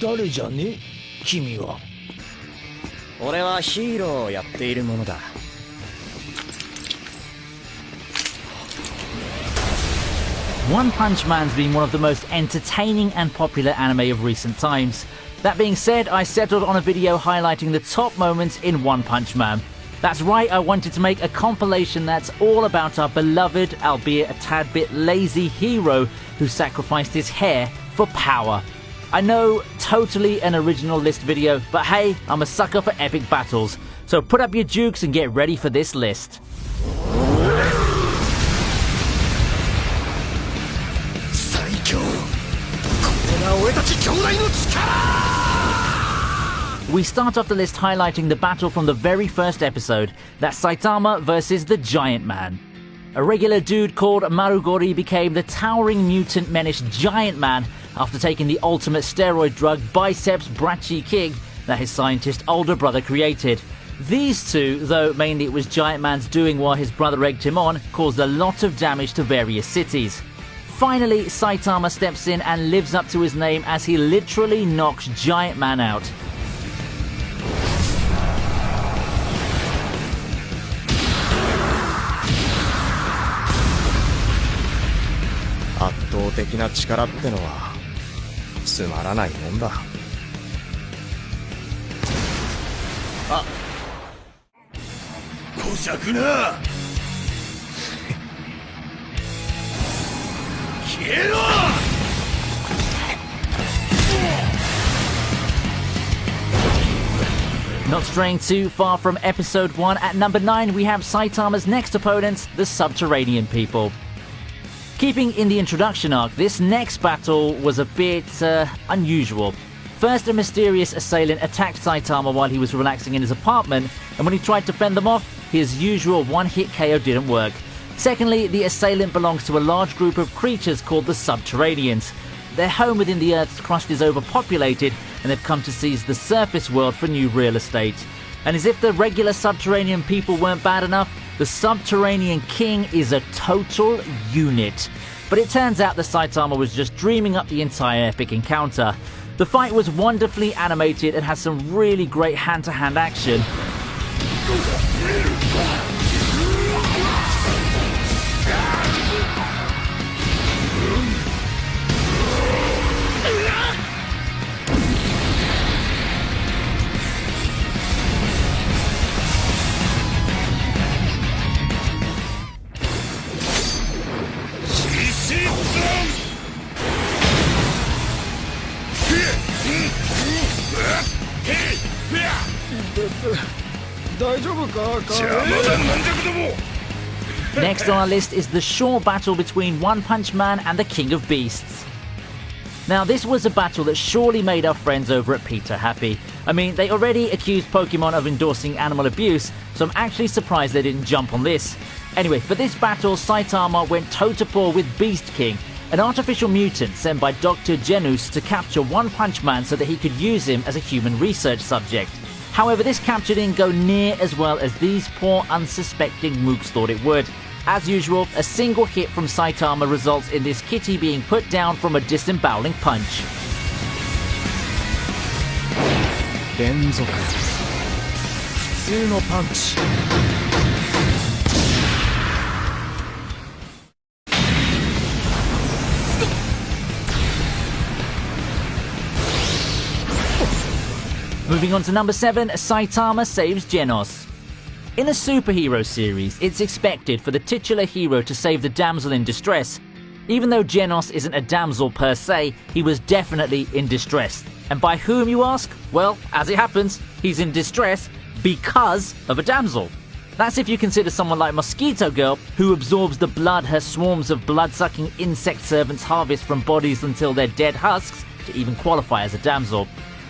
誰じゃね君は。俺はヒーローをやっているものだ。One Punch Man's been one of the most entertaining and popular anime of recent times. That being said, I settled on a video highlighting the top moments in One Punch Man. That's right, I wanted to make a compilation that's all about our beloved, albeit a tad bit lazy hero who sacrificed his hair for power. I know, totally an original list video, but hey, I'm a sucker for epic battles, so put up your jukes and get ready for this list. We start off the list highlighting the battle from the very first episode, that's Saitama versus the Giant Man. A regular dude called Marugori became the towering mutant menace Giant Man after taking the ultimate steroid drug Biceps Brachii King that his scientist older brother created. These two, though mainly it was Giant Man's doing while his brother egged him on, caused a lot of damage to various cities. Finally, Saitama steps in and lives up to his name as he literally knocks Giant Man out. Not straying too far from episode 1, at number 9 we have Saitama's next opponents, the Subterranean people. Keeping in the introduction arc, this next battle was a bit unusual. First, a mysterious assailant attacked Saitama while he was relaxing in his apartment, and when he tried to fend them off, his usual one-hit KO didn't work. Secondly, the assailant belongs to a large group of creatures called the Subterraneans. Their home within the Earth's crust is overpopulated, and they've come to seize the surface world for new real estate. And as if the regular Subterranean people weren't bad enough, the Subterranean King is a total unit. But it turns out that Saitama was just dreaming up the entire epic encounter. The fight was wonderfully animated and has some really great hand-to-hand action. Next on our list is the short battle between One Punch Man and the King of Beasts. Now this was a battle that surely made our friends over at Peter happy. I mean, they already accused Pokemon of endorsing animal abuse, so I'm actually surprised they didn't jump on this. Anyway, for this battle, Saitama went toe-to-paw with Beast King, an artificial mutant sent by Dr. Genus to capture One Punch Man so that he could use him as a human research subject. However, this capture didn't go near as well as these poor unsuspecting mooks thought it would. As usual, a single hit from Saitama results in this kitty being put down from a disemboweling punch. Moving on to number 7, Saitama saves Genos. In a superhero series, it's expected for the titular hero to save the damsel in distress. Even though Genos isn't a damsel per se, he was definitely in distress. And by whom, you ask? Well, as it happens, he's in distress because of a damsel. That's if you consider someone like Mosquito Girl, who absorbs the blood her swarms of blood-sucking insect servants harvest from bodies until they're dead husks, to even qualify as a damsel.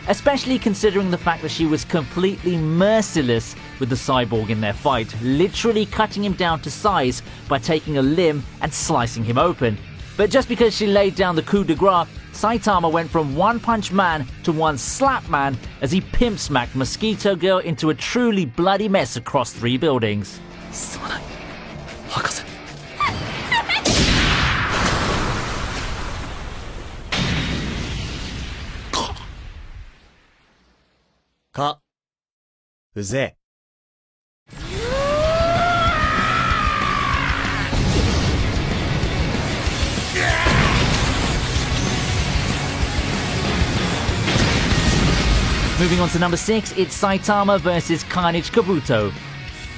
Especially considering the fact that she was completely merciless with the cyborg in their fight, literally cutting him down to size by taking a limb and slicing him open. But just because she laid down the coup de grace, Saitama went from One Punch Man to One Slap Man as he pimp smacked Mosquito Girl into a truly bloody mess across 3 buildings. か、うぜ。Moving on to number 6, it's Saitama versus Carnage Kabuto.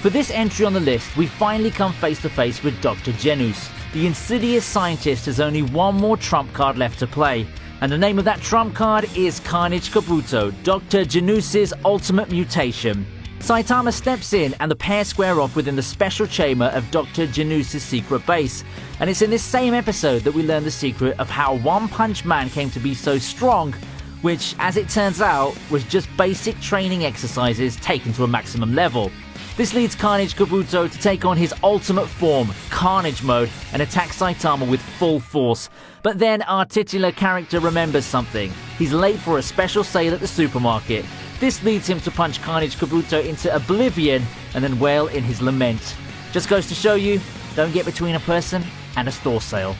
For this entry on the list, we finally come face to face with Dr. Genus. The insidious scientist has only one more trump card left to play, and the name of that trump card is Carnage Kabuto, Dr. Genus's ultimate mutation. Saitama steps in and the pair square off within the special chamber of Dr. Genus's secret base, and it's in this same episode that we learn the secret of how One Punch Man came to be so strong, which, as it turns out, was just basic training exercises taken to a maximum level. This leads Carnage Kabuto to take on his ultimate form, Carnage Mode, and attack Saitama with full force. But then our titular character remembers something. He's late for a special sale at the supermarket. This leads him to punch Carnage Kabuto into oblivion and then wail in his lament. Just goes to show you, don't get between a person and a store sale.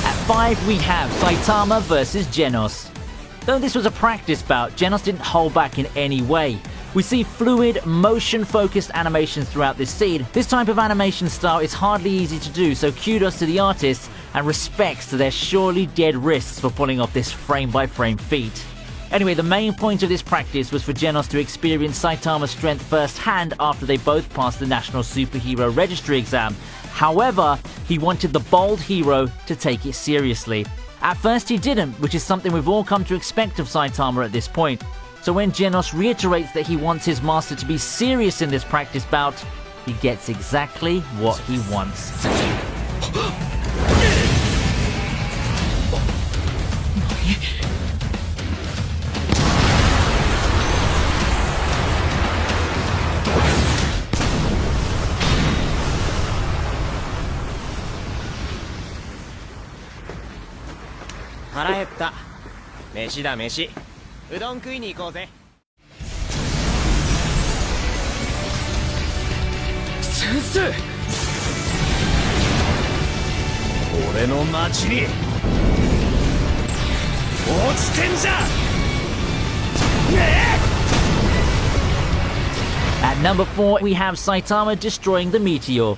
At 5 we have Saitama versus Genos. Though this was a practice bout, Genos didn't hold back in any way. We see fluid, motion-focused animations throughout this scene. This type of animation style is hardly easy to do, so kudos to the artists and respects to their surely dead wrists for pulling off this frame-by-frame feat. Anyway, the main point of this practice was for Genos to experience Saitama's strength firsthand after they both passed the National Superhero Registry exam. However, he wanted the bold hero to take it seriously. At first he didn't, which is something we've all come to expect of Saitama at this point. So when Genos reiterates that he wants his master to be serious in this practice bout, he gets exactly what he wants. At number 4, we have Saitama destroying the meteor.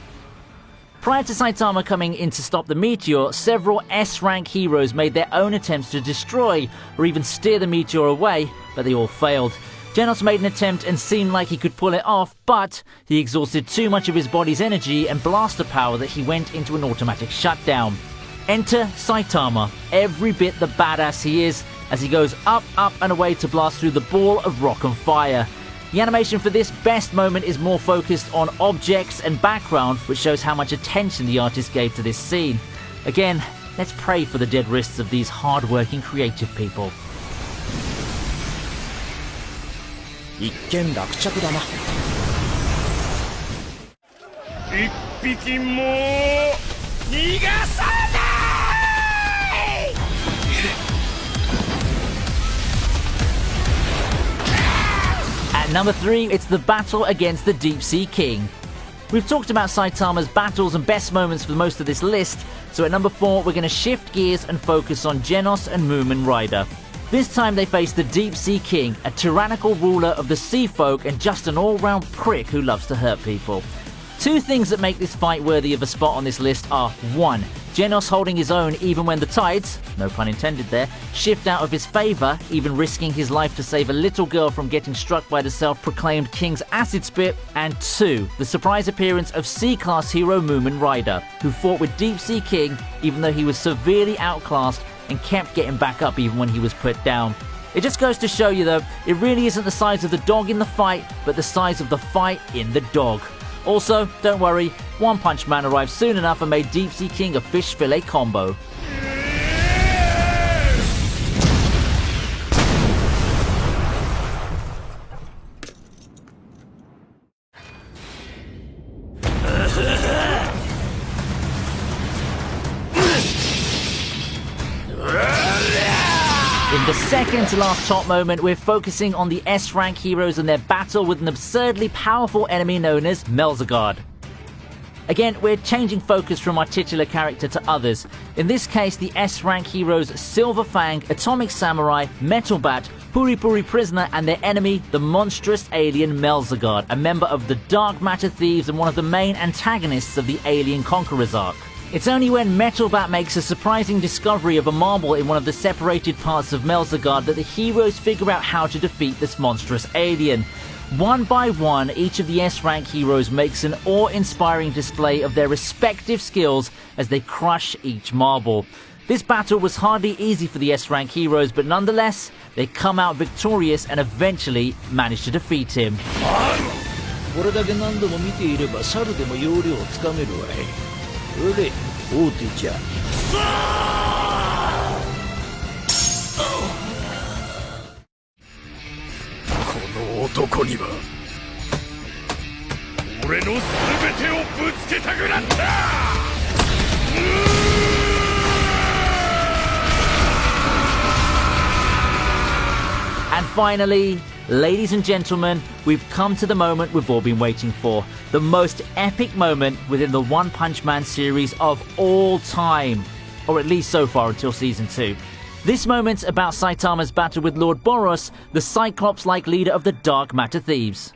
Prior to Saitama coming in to stop the meteor, several S-rank heroes made their own attempts to destroy or even steer the meteor away, but they all failed. Genos made an attempt and seemed like he could pull it off, but he exhausted too much of his body's energy and blaster power that he went into an automatic shutdown. Enter Saitama, every bit the badass he is, as he goes up, up and away to blast through the ball of rock and fire. The animation for this best moment is more focused on objects and background, which shows how much attention the artist gave to this scene. Again, let's pray for the dead wrists of these hard-working creative people. At number 3, it's the battle against the Deep Sea King. We've talked about Saitama's battles and best moments for most of this list, so at number 4 we're going to shift gears and focus on Genos and Moomin Rider. This time they face the Deep Sea King, a tyrannical ruler of the sea folk and just an all-round prick who loves to hurt people. Two things that make this fight worthy of a spot on this list are 1. Genos holding his own even when the tides, no pun intended there, shift out of his favour, even risking his life to save a little girl from getting struck by the self-proclaimed King's acid spit, and 2. The surprise appearance of C-class hero Moomin Rider, who fought with Deep Sea King even though he was severely outclassed and kept getting back up even when he was put down. It just goes to show you though, it really isn't the size of the dog in the fight, but the size of the fight in the dog. Also, don't worry, One Punch Man arrived soon enough and made Deep Sea King a fish fillet combo. In the second to last top moment, we're focusing on the S-rank heroes and their battle with an absurdly powerful enemy known as Melzagard. Again, we're changing focus from our titular character to others. In this case, the S-rank heroes Silver Fang, Atomic Samurai, Metal Bat, Puri Puri Prisoner, and their enemy, the monstrous alien Melzagard, a member of the Dark Matter Thieves and one of the main antagonists of the Alien Conquerors arc. It's only when Metal Bat makes a surprising discovery of a marble in one of the separated parts of Melzagard that the heroes figure out how to defeat this monstrous alien. One by one, each of the S-rank heroes makes an awe-inspiring display of their respective skills as they crush each marble. This battle was hardly easy for the S-rank heroes, but nonetheless, they come out victorious and eventually manage to defeat him. これだけ何度も見ていれば猿でも要領をつかめるわい。それで大手じゃ。この男には俺の全てをぶつけたくなった。And finally, ladies and gentlemen, we've come to the moment we've all been waiting for. The most epic moment within the One Punch Man series of all time. Or at least so far until Season 2. This moment's about Saitama's battle with Lord Boros, the Cyclops-like leader of the Dark Matter Thieves.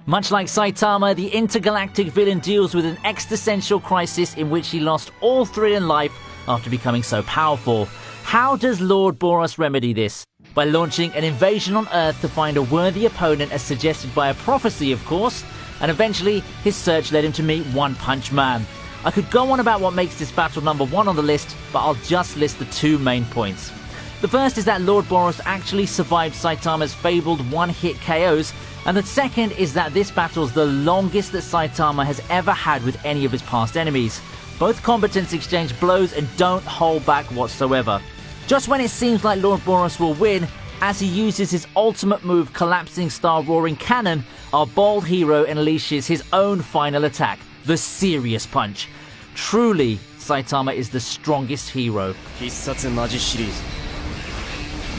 Much like Saitama, the intergalactic villain deals with an existential crisis in which he lost all thrill in life after becoming so powerful. How does Lord Boros remedy this? By launching an invasion on Earth to find a worthy opponent as suggested by a prophecy, of course, and eventually his search led him to meet One Punch Man. I could go on about what makes this battle number one on the list, but I'll just list the two main points. The first is that Lord Boros actually survived Saitama's fabled one-hit KOs, and the second is that this battle's the longest that Saitama has ever had with any of his past enemies. Both combatants exchange blows and don't hold back whatsoever. Just when it seems like Lord Boros will win, as he uses his ultimate move Collapsing Star Roaring Cannon, our bold hero unleashes his own final attack, the Serious Punch. Truly, Saitama is the strongest hero. 必殺マジシリーズ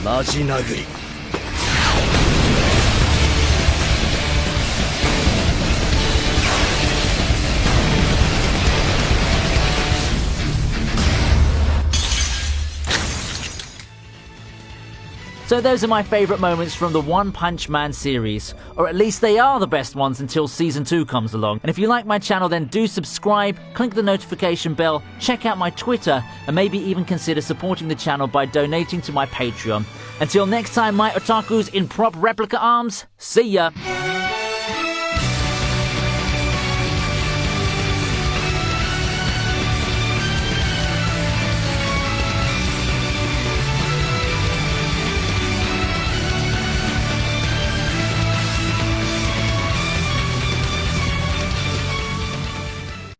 マジ殴り So those are my favourite moments from the One Punch Man series, or at least they are the best ones until Season 2 comes along. And if you like my channel, then do subscribe, click the notification bell, check out my Twitter, and maybe even consider supporting the channel by donating to my Patreon. Until next time, my otakus in prop replica arms, see ya!